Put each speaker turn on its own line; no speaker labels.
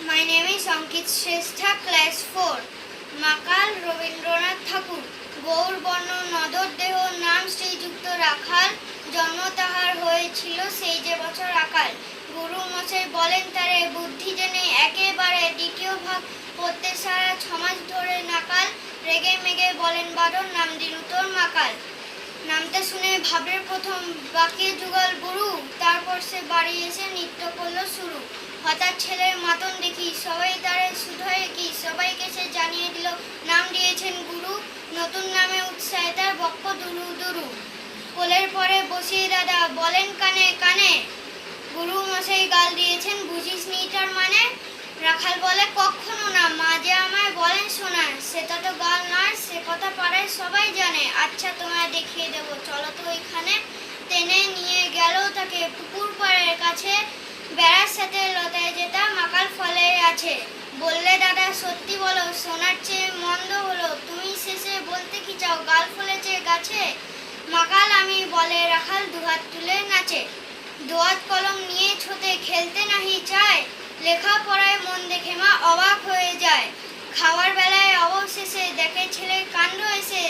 My name is Ankit Shrestha, class 4. মাকাল রবীন্দ্রনাথ ঠাকুর। গৌর বর্ণ নদর দেহ, নাম শ্রীযুক্ত রাখাল। জন্ম তাহার হয়েছিল সেই যে বছর আকাল। গুরু মশাই বলেন তারে বুদ্ধি জেনে একেবারে দ্বিতীয় ভাগ পড়তে সারা 6 মাস ধরে নাকাল। রেগে মেগে বলেন বাদর, নাম দিলু তোর মাকাল। নামটা শুনে ভাবের প্রথম বাকিয়ে যুগল গুরু, তারপর সে বাড়ি এসে নৃত্য করলো শুরু। হঠাৎ ছেলের মাতন দেখি, সবাই তারে শুধোয় কি, সবাইকে সে জানিয়ে দিল নাম দিয়েছেন গুরু। নতুন নামে উৎসাহে তার বক্ষ দুরু দুরু। কোলের পরে বসিয়ে দাদা বলেন কানে কানে, গুরু মশাই গাল দিয়েছেন বুঝিস নি তার মানে। রাখাল বলে কখনো না, মা যে আমায় বলেন শোনায়, সেটা তো গাল নয়, সে কথা পাড়ায় সবাই জানে। আচ্ছা তোমায় দেখিয়ে দেব, চলো তো ওইখানে। টেনে নিয়ে গেল তাকে পুকুর পাড়ের কাছে। বেড়ার সাথে লতায় যেটা মাকাল ফলে আছে। বললে দাদা সত্যি বলো, সোনার চেয়ে মন্দ হলো, তুমি শেষে বলতে কি চাও গাল ফলেছে গাছে। মাকাল আমি বলে, রাখাল দুহাত তুলে নাচে। দোয়াত কলম নিয়ে ছোটে খেলতে নাহি চায়, লেখাপড়ায় মন দেখে মা অবাক হয়ে যায়। খাওয়ার বেলায় অবশেষে দেখে ছেলের কাণ্ড এসে,